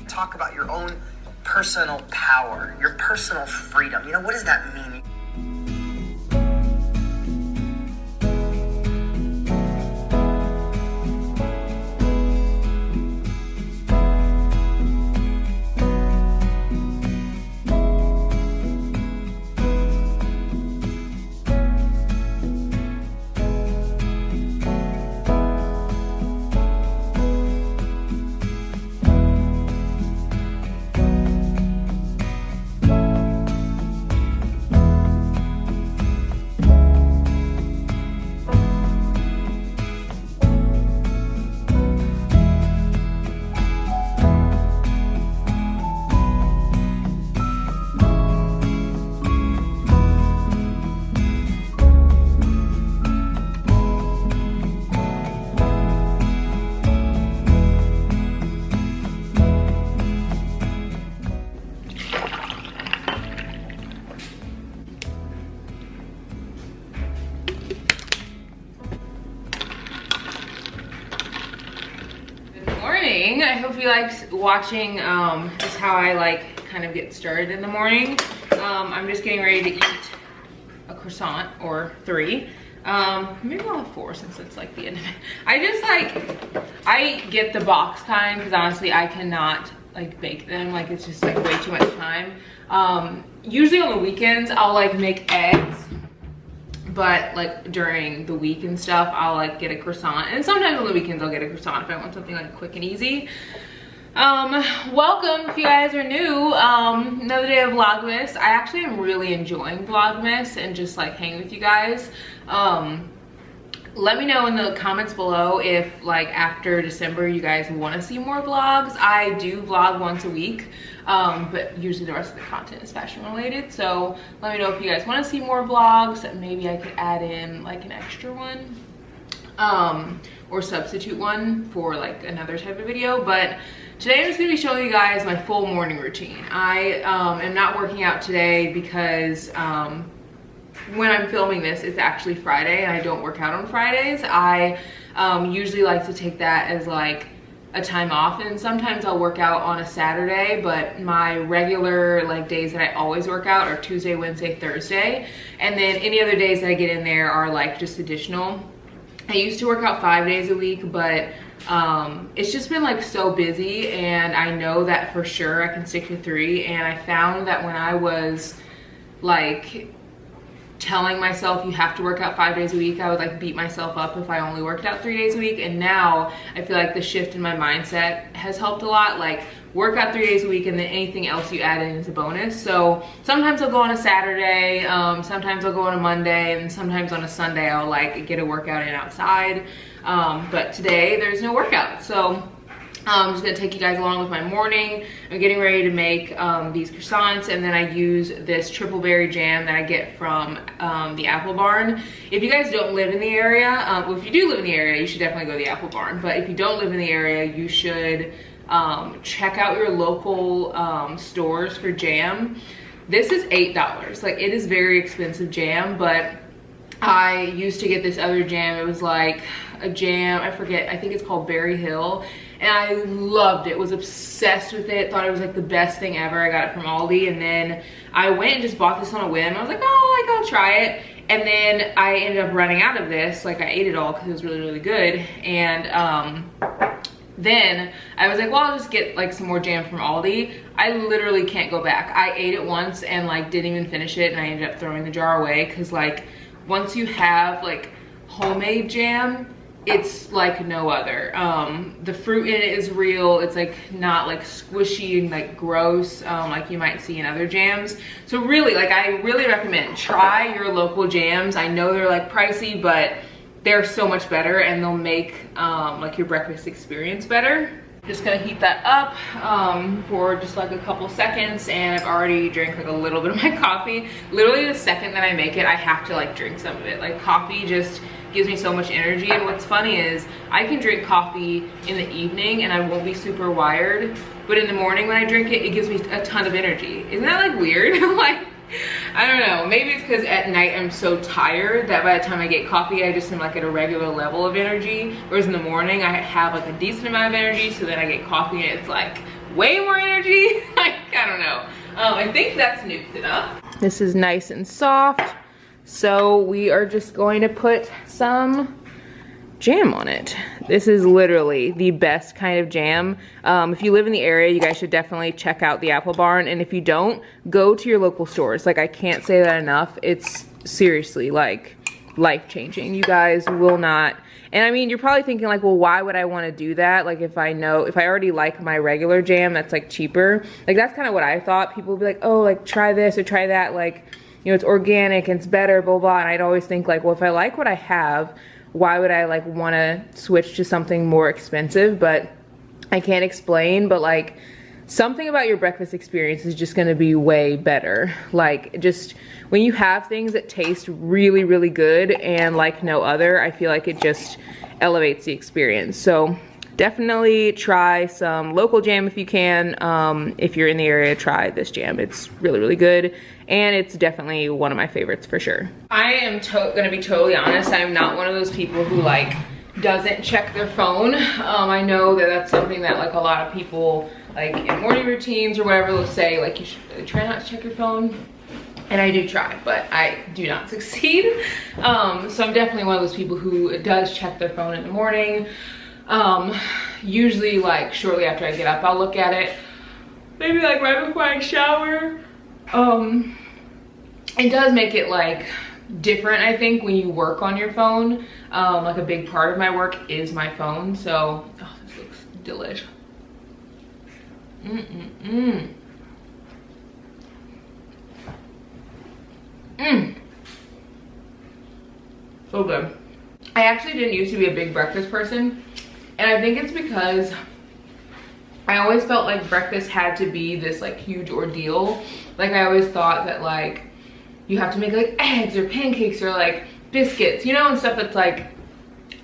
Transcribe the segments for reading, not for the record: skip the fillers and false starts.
Talk about your own personal power, your personal freedom. You know, what does that mean? I hope you liked watching just how I like kind of get started in the morning. I'm just getting ready to eat a croissant or 3. Maybe I'll have 4 since it's like the end of it. I get the box kind because honestly I cannot like bake them. Like it's just like way too much time. Usually on the weekends I'll like make eggs, but like during the week and stuff I'll like get a croissant, and sometimes on the weekends I'll get a croissant if I want something like quick and easy. Welcome if you guys are new. Another day of Vlogmas. I actually am really enjoying Vlogmas and just like hanging with you guys. Let me know in the comments below if like after December you guys want to see more vlogs. I do vlog once a week, but usually the rest of the content is fashion related. So let me know if you guys want to see more vlogs. Maybe I could add in like an extra one, or substitute one for like another type of video. But today I'm just gonna be showing you guys my full morning routine. I am not working out today because when I'm filming this, it's actually Friday and I don't work out on Fridays. I usually like to take that as like a time off, and sometimes I'll work out on a Saturday, but my regular like days that I always work out are Tuesday, Wednesday, Thursday, and then any other days that I get in there are like just additional. I used to work out 5 days a week, but it's just been like so busy, and I know that for sure I can stick to 3. And I found that when I was like telling myself you have to work out 5 days a week, I would like beat myself up if I only worked out 3 days a week. And now I feel like the shift in my mindset has helped a lot. Like work out 3 days a week and then anything else you add in is a bonus. So sometimes I'll go on a Saturday, sometimes I'll go on a Monday, and sometimes on a Sunday I'll like get a workout in outside. But today there's no workout, so I'm just gonna take you guys along with my morning. I'm getting ready to make these croissants, and then I use this triple berry jam that I get from the Apple Barn. If you guys don't live in the area, well, if you do live in the area, you should definitely go to the Apple Barn. But if you don't live in the area, you should check out your local stores for jam. This is $8. Like it is very expensive jam, but I used to get this other jam. It was like a jam, I forget, I think it's called Berry Hill, and I loved it, was obsessed with it, thought it was like the best thing ever. I got it from Aldi, and then I went and just bought this on a whim. I was like, oh, like I'll try it, and then I ended up running out of this. Like I ate it all because it was really, really good, and then I was like, well, I'll just get like some more jam from Aldi. I literally can't go back. I ate it once and like didn't even finish it, and I ended up throwing the jar away because like once you have like homemade jam, it's like no other. The fruit in it is real. It's like not like squishy and like gross like you might see in other jams. So really, like I really recommend try your local jams. I know they're like pricey, but they're so much better, and they'll make like your breakfast experience better. Just gonna heat that up for just like a couple seconds, and I've already drank like a little bit of my coffee. Literally the second that I make it, I have to like drink some of it. Like coffee just gives me so much energy. And what's funny is I can drink coffee in the evening and I won't be super wired, but in the morning when I drink it, it gives me a ton of energy. Isn't that like weird? Like, I don't know, maybe it's because at night I'm so tired that by the time I get coffee, I just am like at a regular level of energy, whereas in the morning I have like a decent amount of energy, so then I get coffee and it's like way more energy. Like, I don't know. I think that's nuked enough. This is nice and soft, so we are just going to put some jam on it. This is literally the best kind of jam. If you live in the area, you guys should definitely check out the Apple Barn, and if you don't, go to your local stores. Like, I can't say that enough. It's seriously like life-changing. You guys will not, and I mean, you're probably thinking like, well, why would I want to do that? Like, if I already like my regular jam that's like cheaper, like that's kind of what I thought. People would be like, oh, like try this or try that, like, you know, it's organic and it's better, blah blah. And I'd always think like, well, if I like what I have, why would I like want to switch to something more expensive? But I can't explain, but like something about your breakfast experience is just going to be way better. Like, just when you have things that taste really, really good and like no other, I feel like it just elevates the experience. So definitely try some local jam if you can. If you're in the area, try this jam. It's really, really good. And it's definitely one of my favorites for sure. I am gonna be totally honest. I'm not one of those people who like doesn't check their phone. I know that that's something that like a lot of people like in morning routines or whatever will say, like, you should really try not to check your phone. And I do try, but I do not succeed. So I'm definitely one of those people who does check their phone in the morning. Usually like shortly after I get up, I'll look at it. Maybe like right before I shower. It does make it like different, I think, when you work on your phone. Like a big part of my work is my phone. So, oh, this looks delish. So good. I actually didn't used to be a big breakfast person, and I think it's because I always felt like breakfast had to be this like huge ordeal. Like, I always thought that like you have to make like eggs or pancakes or like biscuits, you know, and stuff that's like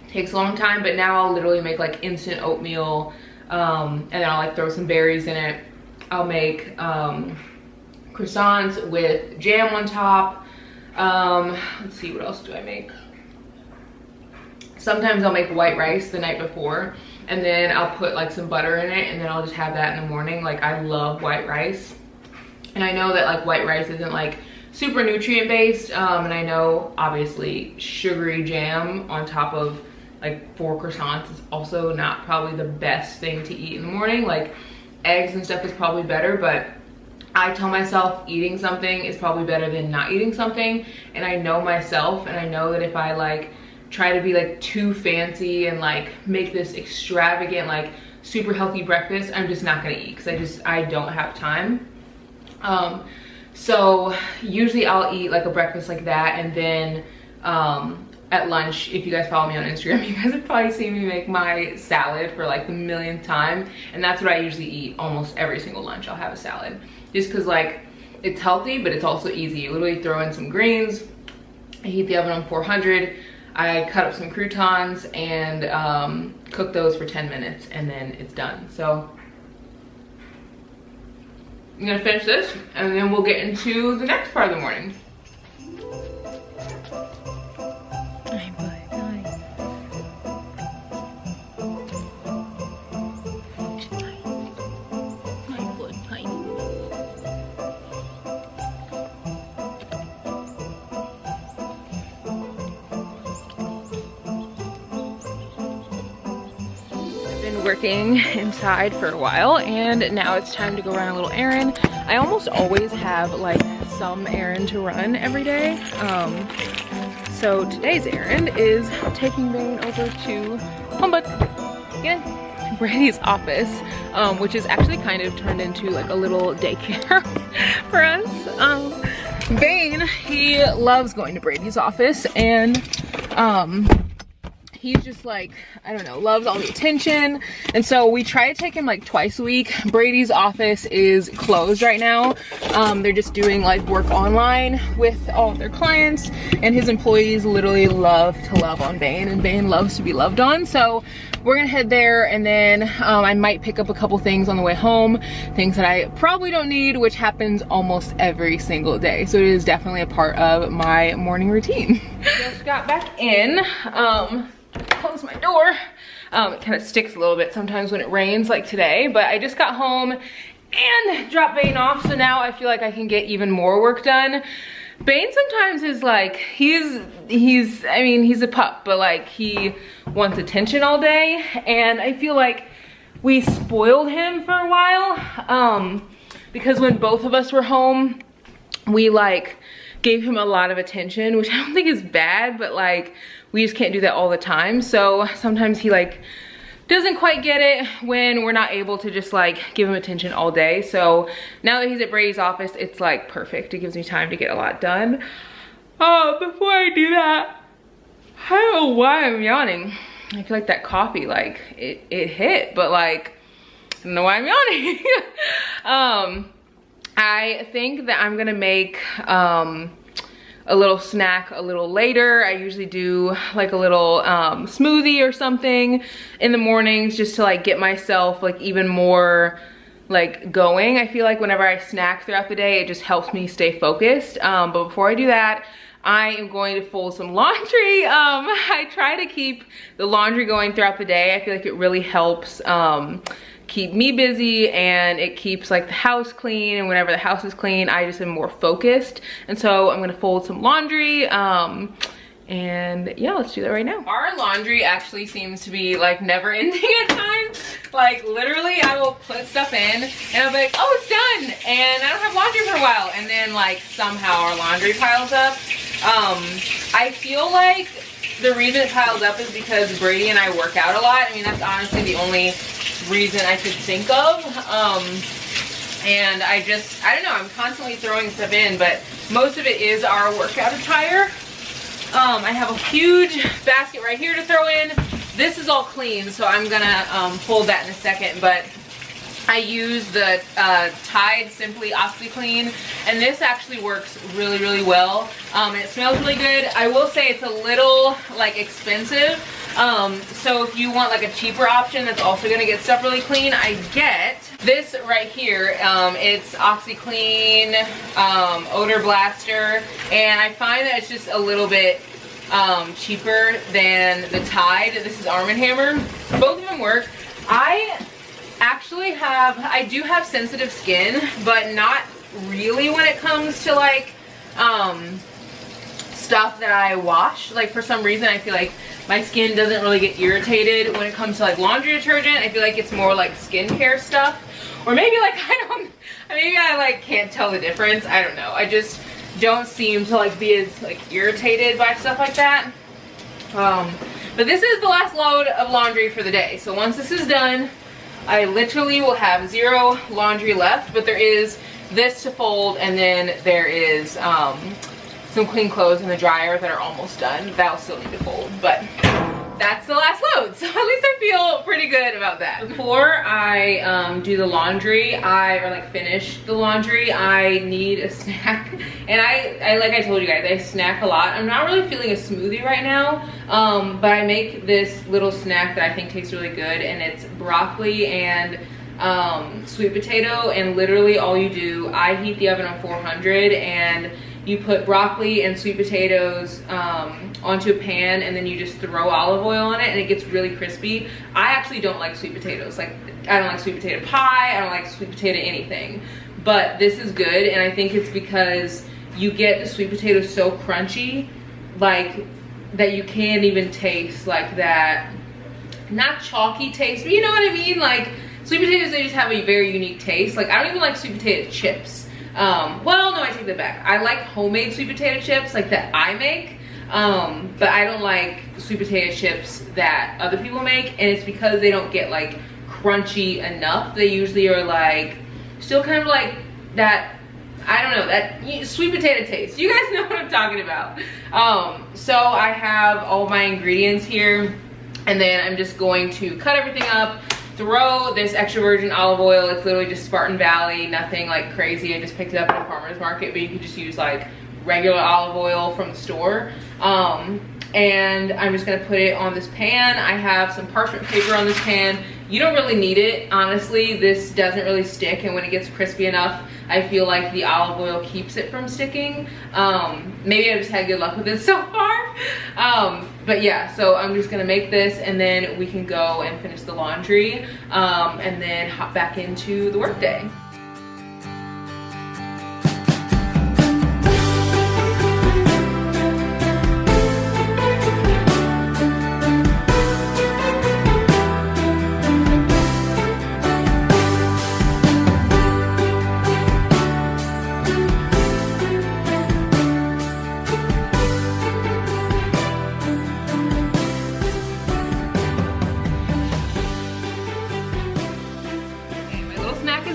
takes a long time. But now I'll literally make like instant oatmeal, and then I'll like throw some berries in it. I'll make croissants with jam on top. Let's see, what else do I make? Sometimes I'll make white rice the night before, and then I'll put like some butter in it, and then I'll just have that in the morning. Like, I love white rice, and I know that like white rice isn't like super nutrient based, and I know obviously sugary jam on top of like 4 croissants is also not probably the best thing to eat in the morning. Like, eggs and stuff is probably better, but I tell myself eating something is probably better than not eating something. And I know myself, and I know that if I like try to be like too fancy and like make this extravagant like super healthy breakfast, I'm just not gonna eat, because I don't have time. So usually I'll eat like a breakfast like that, and then at lunch, if you guys follow me on Instagram, you guys have probably seen me make my salad for like the millionth time, and that's what I usually eat almost every single lunch. I'll have a salad, just because like it's healthy, but it's also easy. You literally throw in some greens, I heat the oven on 400, I cut up some croutons and cook those for 10 minutes, and then it's done. So I'm gonna finish this, and then we'll get into the next part of the morning. Working inside for a while, and now it's time to go run a little errand. I almost always have like some errand to run every day. So today's errand is taking Vane over to Brady's office, which is actually kind of turned into like a little daycare for us. Vane, he loves going to Brady's office, and he's just like, I don't know, loves all the attention. And so we try to take him like twice a week. Brady's office is closed right now. They're just doing like work online with all of their clients, and his employees literally love to love on Bane, and Bane loves to be loved on. So we're gonna head there, and then I might pick up a couple things on the way home, things that I probably don't need, which happens almost every single day. So it is definitely a part of my morning routine. Just got back in, close my door. It kind of sticks a little bit sometimes when it rains like today, but I just got home and dropped Bane off, so now I feel like I can get even more work done. Bane sometimes is like, I mean, he's a pup, but like he wants attention all day, and I feel like we spoiled him for a while, because when both of us were home, we like gave him a lot of attention, which I don't think is bad, but like we just can't do that all the time. So sometimes he like doesn't quite get it when we're not able to just like give him attention all day. So now that he's at Brady's office, it's like perfect. It gives me time to get a lot done. Before I do that, I don't know why I'm yawning. I feel like that coffee, like it hit, but like, I don't know why I'm yawning. I think that I'm gonna make a little snack a little later. I usually do like a little smoothie or something in the mornings, just to like get myself like even more like going. I feel like whenever I snack throughout the day, it just helps me stay focused. But before I do that, I am going to fold some laundry. I try to keep the laundry going throughout the day. I feel like it really helps keep me busy, and it keeps like the house clean, and whenever the house is clean, I just am more focused. And so I'm gonna fold some laundry, and yeah, let's do that right now. Our laundry actually seems to be like never ending at times. Like literally I will put stuff in and I'll be like, oh, it's done, and I don't have laundry for a while, and then like somehow our laundry piles up. I feel like the reason it piles up is because Brady and I work out a lot. I mean, that's honestly the only reason I could think of. And I don't know, I'm constantly throwing stuff in, but most of it is our workout attire. I have a huge basket right here to throw in. This is all clean, so I'm gonna fold that in a second, but I use the Tide Simply OxiClean, and this actually works really, really well. And it smells really good. I will say it's a little like expensive. So if you want like a cheaper option that's also gonna get stuff really clean, I get this right here. It's OxiClean Odor Blaster, and I find that it's just a little bit cheaper than the Tide. This is Arm & Hammer. Both of them work. I do have sensitive skin, but not really when it comes to like stuff that I wash. Like for some reason I feel like my skin doesn't really get irritated when it comes to like laundry detergent. I feel like it's more like skincare stuff, or maybe like maybe I like can't tell the difference. I don't know. I just don't seem to like be as like irritated by stuff like that. But this is the last load of laundry for the day. So once this is done, I literally will have 0 laundry left, but there is this to fold, and then there is some clean clothes in the dryer that are almost done. That'll still need to fold, but that's the last load. So at least I feel pretty good about that. Before I do the laundry, or like finish the laundry, I need a snack. And I like I told you guys, I snack a lot. I'm not really feeling a smoothie right now, but I make this little snack that I think tastes really good, and it's broccoli and sweet potato, and literally all you do, I heat the oven on 400, and you put broccoli and sweet potatoes onto a pan, and then you just throw olive oil on it, and it gets really crispy. I actually don't like sweet potatoes. Like, I don't like sweet potato pie, I don't like sweet potato anything. But this is good, and I think it's because you get the sweet potatoes so crunchy, like, that you can't even taste like that, not chalky taste, but you know what I mean? Like, sweet potatoes, they just have a very unique taste. Like, I don't even like sweet potato chips. Well, no, I take that back. I like homemade sweet potato chips, like that I make, but I don't like sweet potato chips that other people make, and it's because they don't get like crunchy enough. They usually are like, still kind of like that, I don't know, that sweet potato taste. You guys know what I'm talking about. So I have all my ingredients here. And then I'm just going to cut everything up, throw this extra virgin olive oil. It's literally just Spartan Valley, nothing like crazy. I just picked it up at a farmer's market, but you could just use like regular olive oil from the store. And I'm just gonna put it on this pan. I have some parchment paper on this pan. You don't really need it, honestly. This doesn't really stick, and when it gets crispy enough, I feel like the olive oil keeps it from sticking. Maybe I just had good luck with it so far. But yeah, so I'm just gonna make this, and then we can go and finish the laundry, and then hop back into the workday.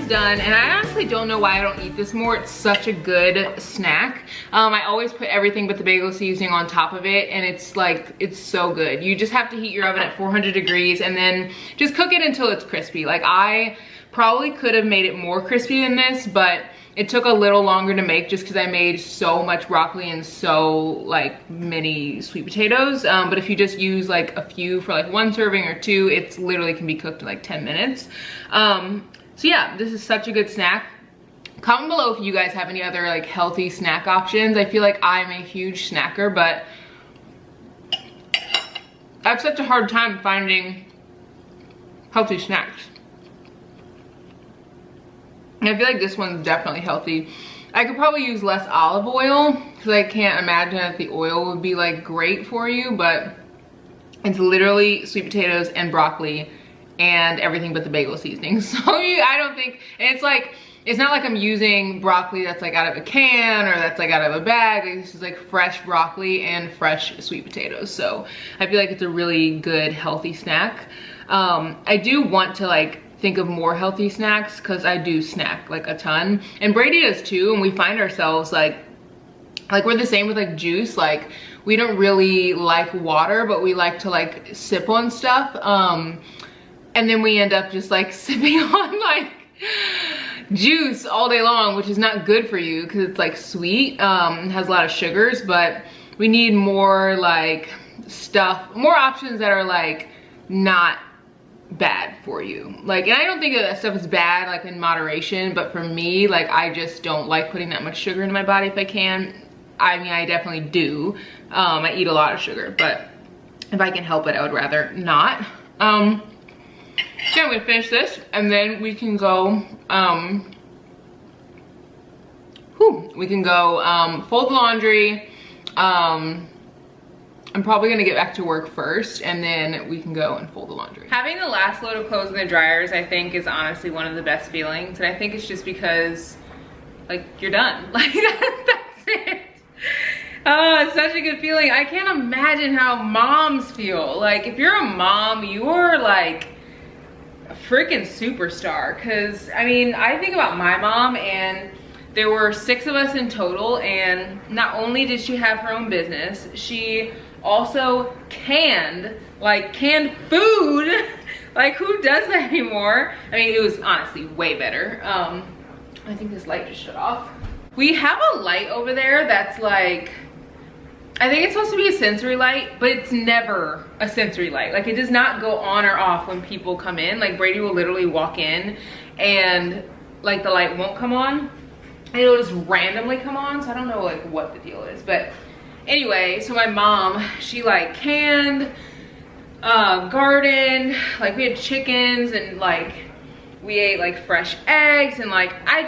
Done, and I honestly don't know why I don't eat this more. It's such a good snack. I always put everything but the bagel seasoning on top of it, and it's like, it's so good. You just have to heat your oven at 400 degrees and then just cook it until it's crispy. Like, I probably could have made it more crispy than this, but it took a little longer to make just because I made so much broccoli and so like many sweet potatoes. But if you just use like a few for like 1 serving or 2, it's literally can be cooked in like 10 minutes. So yeah, this is such a good snack. Comment below if you guys have any other like healthy snack options. I feel like I'm a huge snacker, but I have such a hard time finding healthy snacks. And I feel like this one's definitely healthy. I could probably use less olive oil because I can't imagine that the oil would be like great for you, but it's literally sweet potatoes and broccoli and everything but the bagel seasoning. So I don't think, and it's like, it's not like I'm using broccoli that's like out of a can or that's like out of a bag. Like, this is like fresh broccoli and fresh sweet potatoes. So I feel like it's a really good healthy snack. I do want to like think of more healthy snacks because I do snack like a ton, and Brady does too, and we find ourselves like we're the same with like juice. Like, we don't really like water, but we like to like sip on stuff. And then we end up just like sipping on like juice all day long, which is not good for you because it's like sweet, has a lot of sugars. But we need more like stuff, more options that are like not bad for you. Like, and I don't think that stuff is bad like in moderation, but for me, like, I just don't like putting that much sugar into my body if I can. I mean, I definitely do. I eat a lot of sugar, but if I can help it, I would rather not. So I'm gonna finish this, and then we can go, fold the laundry. I'm probably gonna get back to work first, and then we can go and fold the laundry. Having the last load of clothes in the dryers, I think, is honestly one of the best feelings, and I think it's just because, like, you're done. Like, that's it. Oh, it's such a good feeling. I can't imagine how moms feel. Like, if you're a mom, you're like a freaking superstar. Because I mean, I think about my mom, and there were 6 of us in total, and not only did she have her own business, she also canned food. Like, who does that anymore? I mean, it was honestly way better. I think this light just shut off. We have a light over there that's like, I think it's supposed to be a sensory light, but it's never a sensory light. Like, it does not go on or off when people come in. Like, Brady will literally walk in and like the light won't come on, and it'll just randomly come on. So I don't know like what the deal is, but anyway, so my mom, she like canned, gardened, like we had chickens, and like we ate like fresh eggs, and like I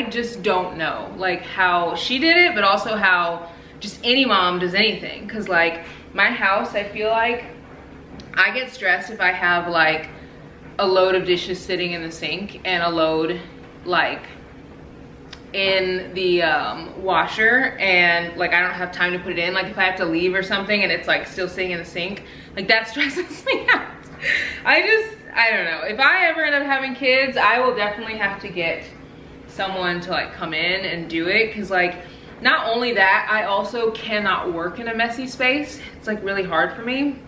just don't know like how she did it, but also how just any mom does anything. Cause like my house, I feel like I get stressed if I have like a load of dishes sitting in the sink and a load like in the washer, and like I don't have time to put it in. Like if I have to leave or something and it's like still sitting in the sink, like that stresses me out. I don't know. If I ever end up having kids, I will definitely have to get someone to like come in and do it. Cause like, not only that, I also cannot work in a messy space. It's like really hard for me.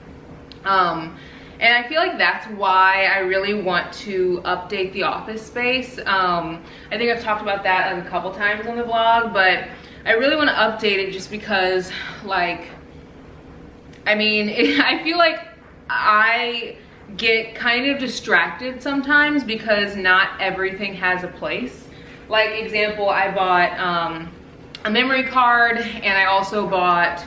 And I feel like that's why I really want to update the office space. I think I've talked about that like a couple times on the vlog, but I really want to update it just because, like, I mean, I feel like I get kind of distracted sometimes because not everything has a place. Like, example, I bought a memory card, and I also bought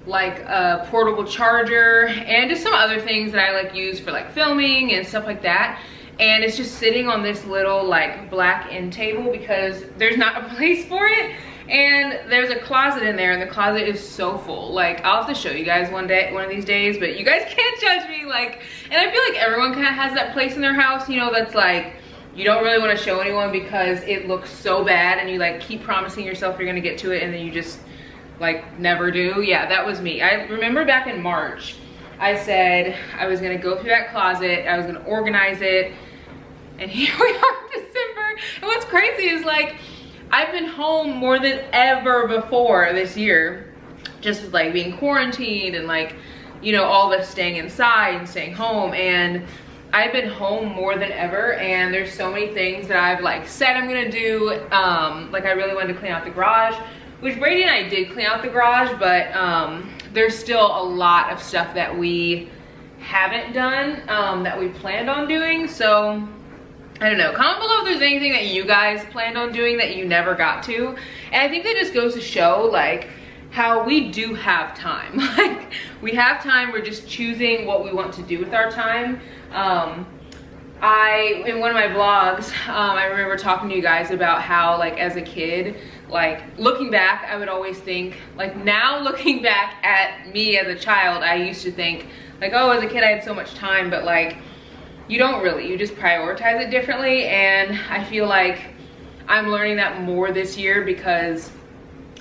like a portable charger and just some other things that I like use for like filming and stuff like that. And it's just sitting on this little like black end table because there's not a place for it. And there's a closet in there, and the closet is so full. Like, I'll have to show you guys one of these days, but you guys can't judge me. Like, and I feel like everyone kind of has that place in their house, you know, that's like, you don't really want to show anyone because it looks so bad, and you like keep promising yourself you're gonna get to it, and then you just like never do. Yeah, that was me. I remember back in March, I said I was gonna go through that closet, I was gonna organize it, and here we are in December. And what's crazy is, like, I've been home more than ever before this year, just with like being quarantined and like, you know, all of us staying inside and staying home. And I've been home more than ever, and there's so many things that I've like said I'm gonna do. Like, I really wanted to clean out the garage, which Brady and I did clean out the garage, but there's still a lot of stuff that we haven't done, that we planned on doing. So I don't know, comment below if there's anything that you guys planned on doing that you never got to. And I think that just goes to show like how we do have time. Like, we have time, we're just choosing what we want to do with our time. In one of my vlogs, I remember talking to you guys about how, like, as a kid, like, looking back, I would always think, like, now looking back at me as a child, I used to think, like, oh, as a kid I had so much time, but like, you don't really, you just prioritize it differently. And I feel like I'm learning that more this year because,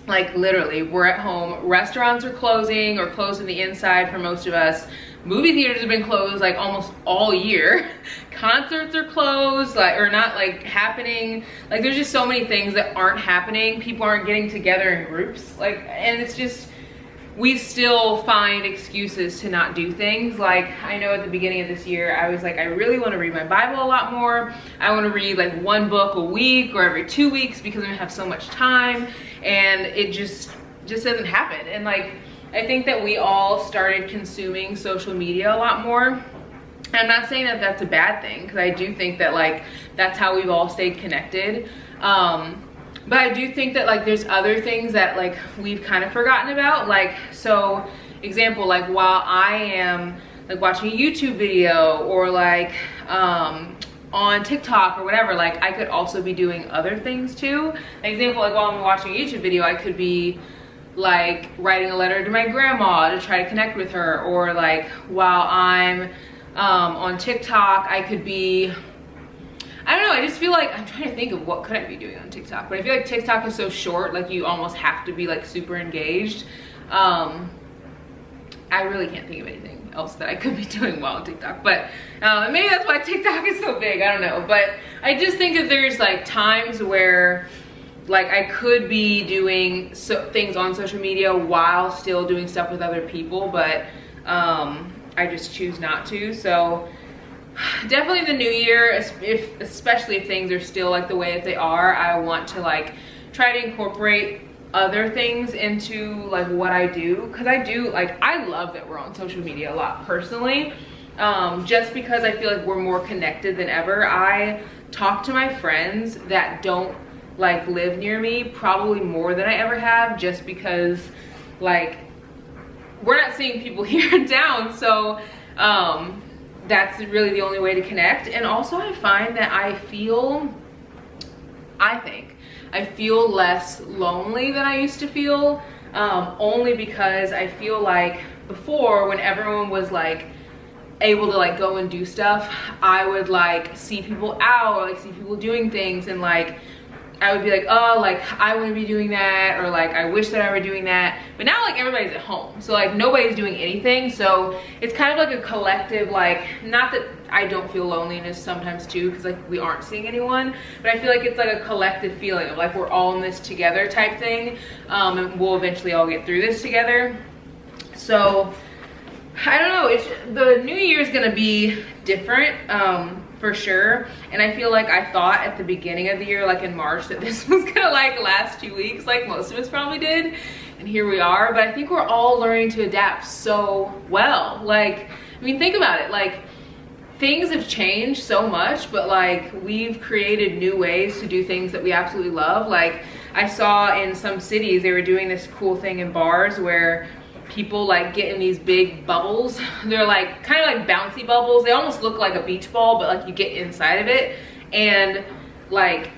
like, literally, we're at home, restaurants are closing or closed on the inside for most of us. Movie theaters have been closed like almost all year. Concerts are closed, like, or not like happening. Like, there's just so many things that aren't happening. People aren't getting together in groups. Like, and it's just, we still find excuses to not do things. Like, I know at the beginning of this year, I was like, I really want to read my Bible a lot more. I want to read like one book a week or every 2 weeks because I'm gonna have so much time, and it just doesn't happen. And like, I think that we all started consuming social media a lot more. I'm not saying that that's a bad thing, because I do think that like that's how we've all stayed connected. But I do think that like there's other things that like we've kind of forgotten about. Like, so example, like while I am like watching a YouTube video or like on TikTok or whatever, like I could also be doing other things too. An example, like while I'm watching a YouTube video, I could be like writing a letter to my grandma to try to connect with her, or like while I'm on TikTok, I could be, I don't know, I just feel like, I'm trying to think of what could I be doing on TikTok, but I feel like TikTok is so short, like you almost have to be like super engaged. I really can't think of anything else that I could be doing well on TikTok, but maybe that's why TikTok is so big, I don't know. But I just think that there's like times where like I could be doing things on social media while still doing stuff with other people, but I just choose not to. So definitely the new year, especially if things are still like the way that they are, I want to like try to incorporate other things into like what I do, because I do, like, I love that we're on social media a lot personally, just because I feel like we're more connected than ever. I talk to my friends that don't like live near me probably more than I ever have, just because like we're not seeing people here in town. So that's really the only way to connect. And also I find that I think I feel less lonely than I used to feel, only because I feel like before, when everyone was like able to like go and do stuff, I would like see people out or like see people doing things, and like I would be like, oh, like I want to be doing that, or like I wish that I were doing that. But now like everybody's at home, so like nobody's doing anything. So it's kind of like a collective, like, not that I don't feel loneliness sometimes too, because like we aren't seeing anyone, but I feel like it's like a collective feeling of like we're all in this together type thing, and we'll eventually all get through this together. So I don't know, the new year is gonna be different, for sure. And I feel like I thought at the beginning of the year, like in March, that this was gonna like last 2 weeks, like most of us probably did. And here we are, but I think we're all learning to adapt so well. Like, I mean, think about it, like things have changed so much, but like we've created new ways to do things that we absolutely love. Like I saw in some cities, they were doing this cool thing in bars where people like get in these big bubbles. They're like kind of like bouncy bubbles. They almost look like a beach ball, but like you get inside of it, and like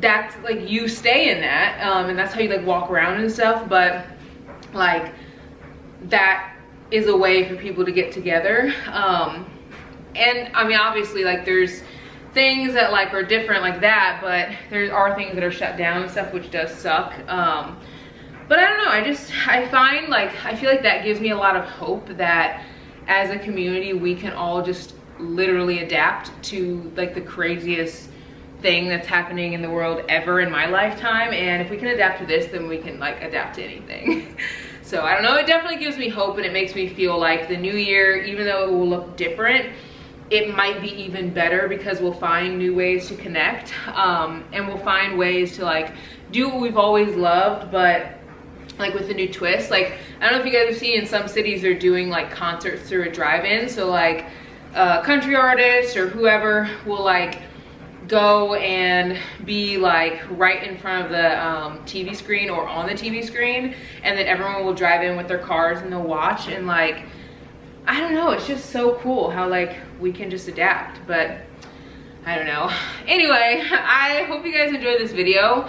that's like you stay in that, and that's how you like walk around and stuff. But like that is a way for people to get together. And I mean, obviously like there's things that like are different like that, but there are things that are shut down and stuff, which does suck. But I don't know, I find like, I feel like that gives me a lot of hope that as a community, we can all just literally adapt to like the craziest thing that's happening in the world ever in my lifetime. And if we can adapt to this, then we can like adapt to anything. So I don't know, it definitely gives me hope, and it makes me feel like the new year, even though it will look different, it might be even better because we'll find new ways to connect, and we'll find ways to like do what we've always loved, but like with a new twist. Like, I don't know if you guys have seen in some cities they're doing like concerts through a drive-in. So like country artists or whoever will like go and be like right in front of the TV screen or on the TV screen, and then everyone will drive in with their cars and they'll watch. And like, I don't know, it's just so cool how like we can just adapt. But I don't know. Anyway, I hope you guys enjoyed this video.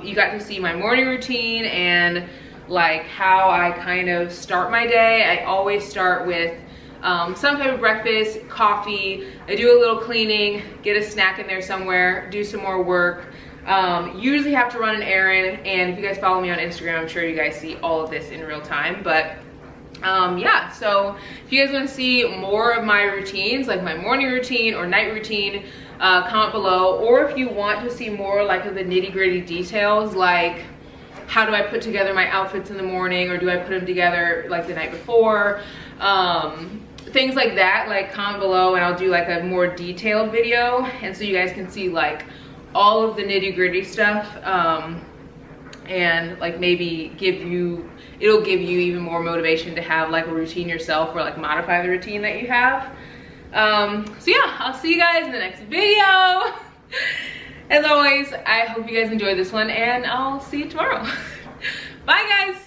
You got to see my morning routine and like how I kind of start my day. I always start with some type of breakfast, coffee. I do a little cleaning, get a snack in there somewhere, do some more work. Usually have to run an errand, and if you guys follow me on Instagram, I'm sure you guys see all of this in real time. But yeah, so if you guys want to see more of my routines, like my morning routine or night routine, comment below. Or if you want to see more like of the nitty-gritty details, like how do I put together my outfits in the morning, or do I put them together like the night before, things like that, like comment below and I'll do like a more detailed video, and so you guys can see like all of the nitty-gritty stuff, and like maybe it'll give you even more motivation to have like a routine yourself, or like modify the routine that you have. So yeah, I'll see you guys in the next video. As always, I hope you guys enjoyed this one, and I'll see you tomorrow. Bye guys.